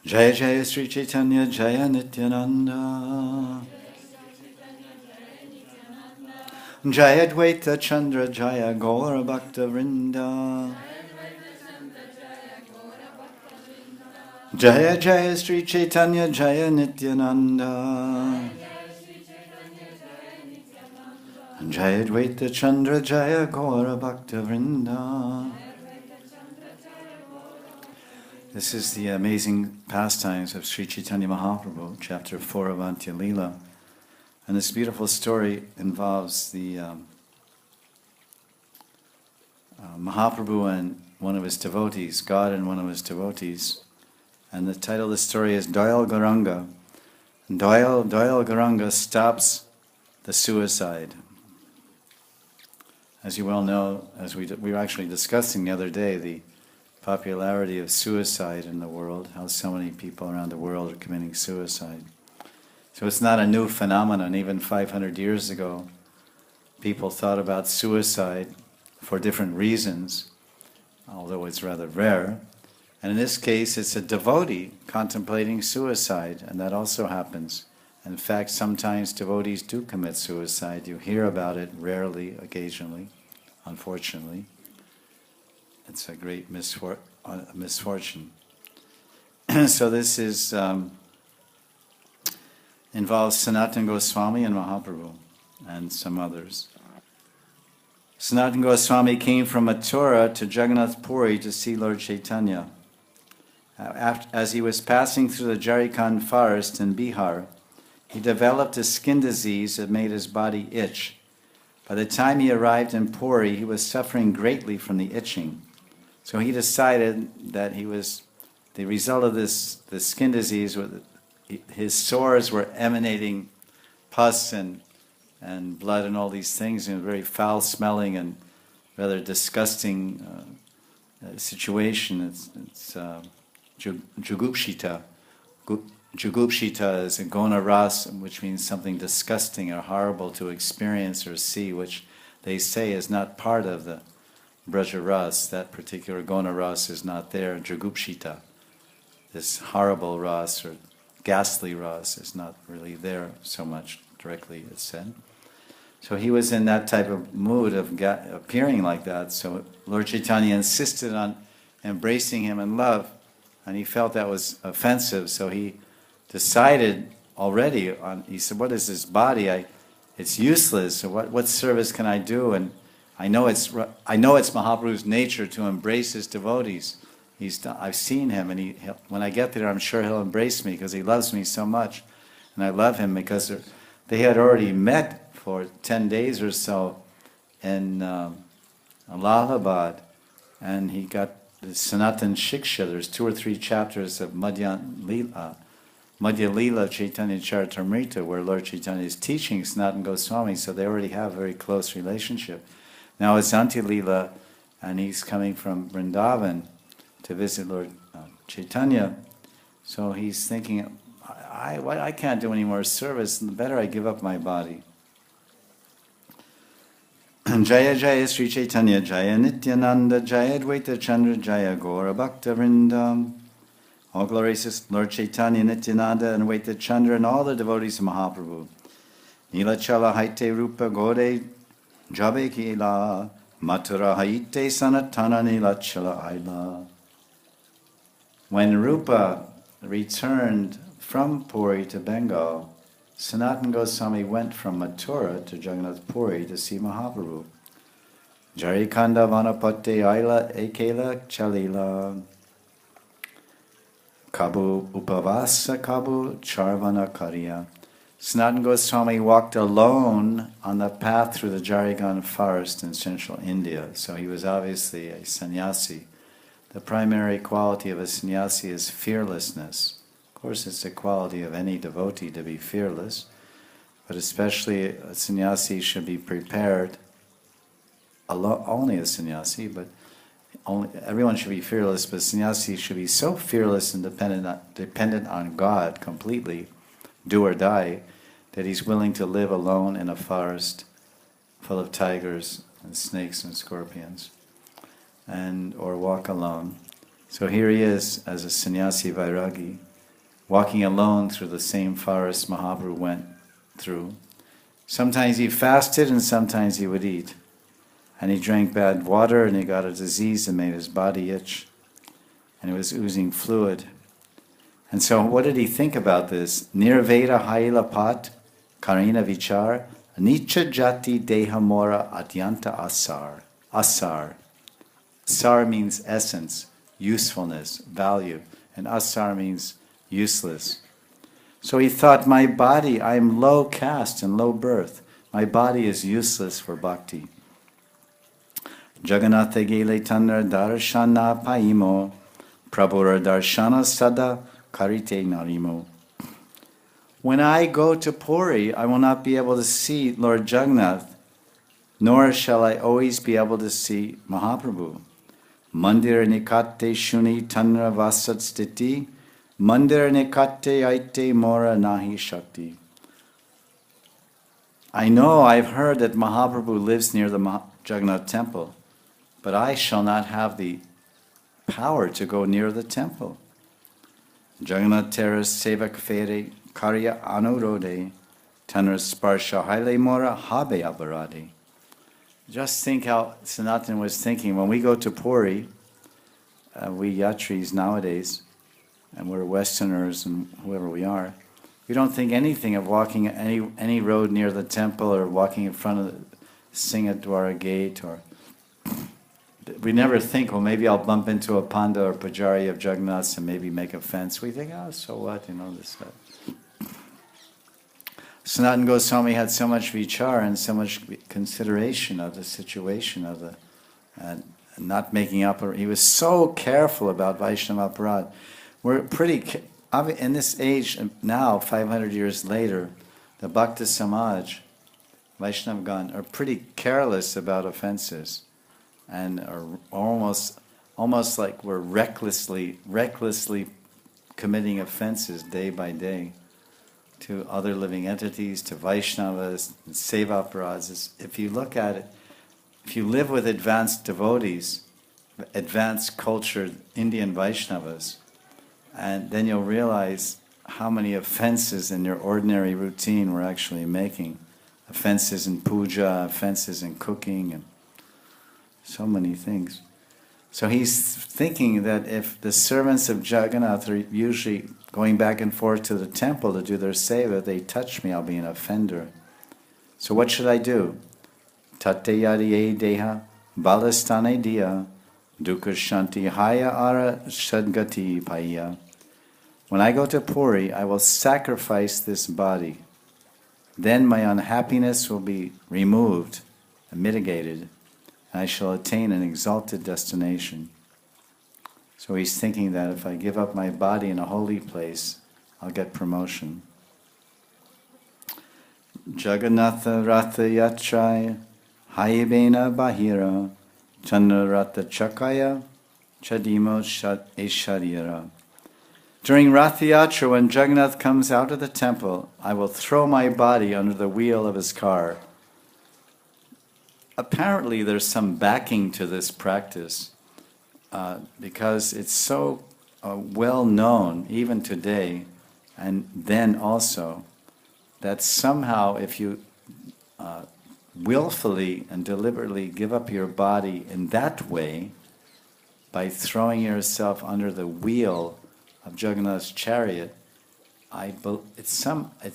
Jaya Jaya Sri Chaitanya Jaya Nityananda. Jaya Dvaita Chandra Jaya Gaura Bhakta Vrinda. Jaya Jaya Sri Chaitanya Jaya Nityananda. Jaya Dvaita Chandra Jaya Gaura Bhakta Vrinda. This is the amazing pastimes of Sri Chaitanya Mahaprabhu, chapter 4 of Antya Leela. And this beautiful story involves the Mahaprabhu and one of his devotees, God and one of his devotees. And the title of the story is Doyal Gauranga. Doyal Gauranga Stops the Suicide. As you well know, as we were actually discussing the other day, the popularity of suicide in the world, how so many people around the world are committing suicide. So it's not a new phenomenon. Even 500 years ago, people thought about suicide for different reasons, although it's rather rare. And in this case, it's a devotee contemplating suicide, and that also happens. In fact, sometimes devotees do commit suicide. You hear about it rarely, occasionally, unfortunately. It's a great misfortune. So this is involves Sanatana Goswami and Mahaprabhu and some others. Sanatana Goswami came from Mathura to Jagannath Puri to see Lord Chaitanya. As he was passing through the Jharkhand forest in Bihar, he developed a skin disease that made his body itch. By the time he arrived in Puri, he was suffering greatly from the itching. So he decided that the result of this skin disease, his sores were emanating pus and blood and all these things, in a very foul-smelling and rather disgusting situation. It's Jugupshita. Jugupshita is a gona ras, which means something disgusting or horrible to experience or see, which they say is not part of the Braja ras. That particular gona ras is not there. Jugupshita, this horrible ras or ghastly ras, is not really there so much directly, it's said. So he was in that type of mood of appearing like that. So Lord Chaitanya insisted on embracing him in love, and he felt that was offensive. So he decided already he said, "What is this body? It's useless. So what service can I do?" And I know it's Mahaprabhu's nature to embrace his devotees. I've seen him, and when I get there, I'm sure he'll embrace me because he loves me so much, and I love him because they had already met for 10 days or so in Allahabad, and he got the Sanatan Shiksha. There's 2 or 3 chapters of Madhya Leela Chaitanya Charitamrita where Lord Chaitanya is teaching Sanatana Goswami, so they already have a very close relationship. Now it's Antya Leela, and he's coming from Vrindavan to visit Lord Chaitanya. So he's thinking, I can't do any more service, better I give up my body. Jaya Jaya Sri Chaitanya Jaya Nityananda Jaya Dvaita Chandra Jaya Gaura Bhakta Vrinda. All glories to Lord Chaitanya, Nityananda, and Dvaita Chandra, and all the devotees of Mahaprabhu. Nila Chala Haite Rupa Gode Jabe Kila Mathura Haite Sanatana Nila Chala Aila. When Rupa returned from Puri to Bengal, Sanatana Goswami went from Mathura to Jagannath Puri to see Mahaprabhu. Jarikanda Vanapate Aila Ekela Chalila Kabu Upavasa Kabu Charvana Karya. Sanatana Goswami walked alone on the path through the Jharkhand forest in central India. So he was obviously a sannyasi. The primary quality of a sannyasi is fearlessness. Of course, it's the quality of any devotee to be fearless, but especially a sannyasi should be prepared, only a sannyasi, but everyone should be fearless, but sannyasi should be so fearless and dependent on God completely, do or die, that he's willing to live alone in a forest full of tigers and snakes and scorpions, or walk alone. So here he is as a sannyasi vairagi, walking alone through the same forest Mahaprabhu went through. Sometimes he fasted and sometimes he would eat. And he drank bad water and he got a disease that made his body itch. And it was oozing fluid. And so what did he think about this? Nirveda haila pat karina vichar nicha jati dehamora adyanta asar. Asar. Sar means essence, usefulness, value. And asar means useless. So he thought, my body, I am low caste and low birth. My body is useless for bhakti. Jagannatha gele tannar darshana paimo, prabhura darshana sada karite narimo. When I go to Puri, I will not be able to see Lord Jagannath, nor shall I always be able to see Mahaprabhu. Mandir nikate shuni tanra vasat stiti, mandir nikate aite mora nahi shakti. I know, I've heard that Mahaprabhu lives near the Jagannath temple, but I shall not have the power to go near the temple. Jagannath teras sevak fere karya anurode, tanra sparsha haile mora habe abarade. Just think how Sanatan was thinking. When we go to Puri, we yatris nowadays, and we're Westerners and whoever we are, we don't think anything of walking any road near the temple or walking in front of the Singadwara gate, or we never think, well, maybe I'll bump into a panda or pujari of Jagannath and maybe make a fence. We think, oh, so what, this. Sanatana Goswami had so much vichar and so much consideration of the situation of the not making up. He was so careful about Vaishnava aparad. We're pretty in this age now, 500 years later, the Bhakta Samaj, Vaishnavagan, are pretty careless about offenses, and are almost like we're recklessly committing offenses day by day to other living entities, to Vaishnavas, and Seva Paradas. If you look at it, if you live with advanced devotees, advanced cultured Indian Vaishnavas, and then you'll realize how many offenses in your ordinary routine we're actually making. Offenses in puja, offenses in cooking, and so many things. So he's thinking that if the servants of Jagannath are usually going back and forth to the temple to do their seva, they touch me, I'll be an offender. So what should I do? Tate yadiye deha balastane diya dukkha shanti haya ara shadgati paya. When I go to Puri, I will sacrifice this body. Then my unhappiness will be removed and mitigated, and I shall attain an exalted destination. So he's thinking that if I give up my body in a holy place, I'll get promotion. Jagannatha Ratha Yachaya Hayibena Bahira Chandra Ratha Chakaya Chadimo Esharira. During Ratha Yatra, when Jagannath comes out of the temple, I will throw my body under the wheel of his car. Apparently there's some backing to this practice because it's so well known, even today, and then also, that somehow if you willfully and deliberately give up your body in that way, by throwing yourself under the wheel of Jagannath's chariot, it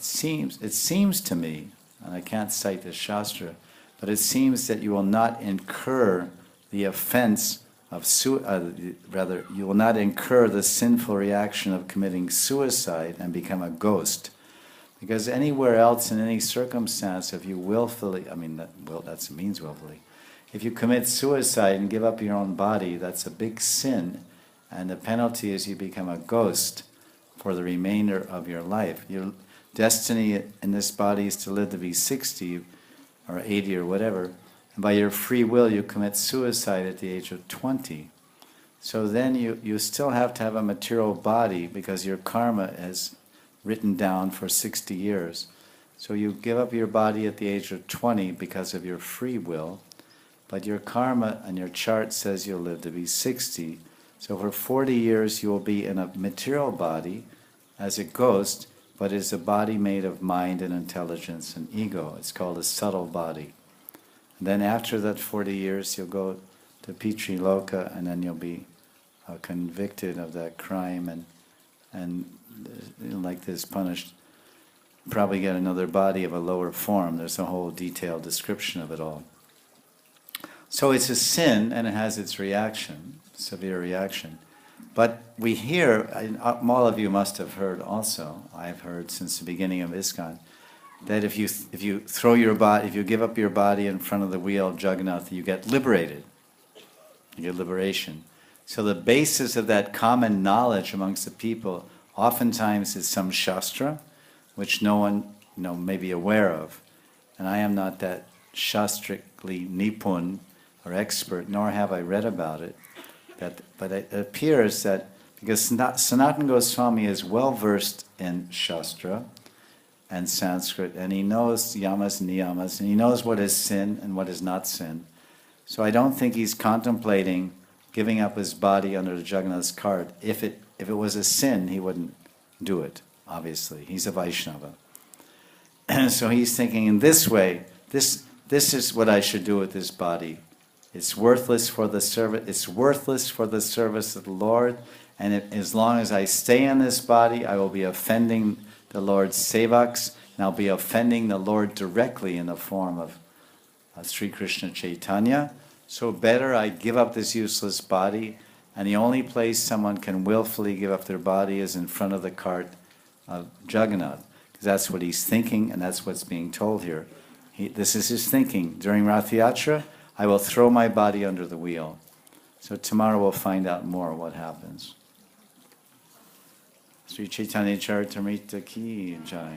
seems to me, and I can't cite the Shastra, but it seems that you will not incur the offense of you will not incur the sinful reaction of committing suicide and become a ghost. Because anywhere else in any circumstance, if you willfully, that means willfully, if you commit suicide and give up your own body, that's a big sin. And the penalty is you become a ghost for the remainder of your life. Your destiny in this body is to live to be 60 or 80 or whatever. And by your free will, you commit suicide at the age of 20. So then you still have to have a material body because your karma is written down for 60 years. So you give up your body at the age of 20 because of your free will, but your karma and your chart says you'll live to be 60. So for 40 years you will be in a material body, as a ghost, but is a body made of mind and intelligence and ego. It's called a subtle body. And then after that 40 years, you'll go to Pitri Loka, and then you'll be convicted of that crime and like this punished. Probably get another body of a lower form. There's a whole detailed description of it all. So it's a sin, and it has its reaction, severe reaction. But we hear, and all of you must have heard also, I've heard since the beginning of ISKCON, that if you throw your body, if you give up your body in front of the wheel of Jagannath, you get liberated. You get liberation. So the basis of that common knowledge amongst the people oftentimes is some shastra, which no one may be aware of. And I am not that shastrically nipun or expert, nor have I read about it. But it appears that, because Sanatana Goswami is well versed in Shastra and Sanskrit, and he knows yamas and niyamas, and he knows what is sin and what is not sin. So I don't think he's contemplating giving up his body under the Jagannath's cart. If it was a sin, he wouldn't do it, obviously. He's a Vaishnava. And so he's thinking in this way, this is what I should do with this body. It's worthless for the service. It's worthless for the service of the Lord, and as long as I stay in this body, I will be offending the Lord's sevaks, and I'll be offending the Lord directly in the form of Sri Krishna Chaitanya. So better I give up this useless body, and the only place someone can willfully give up their body is in front of the cart of Jagannath, because that's what he's thinking, and that's what's being told here. This is his thinking. During Rath Yatra, I will throw my body under the wheel. So tomorrow we'll find out more what happens. Sri Chaitanya Charitamrita ki jai.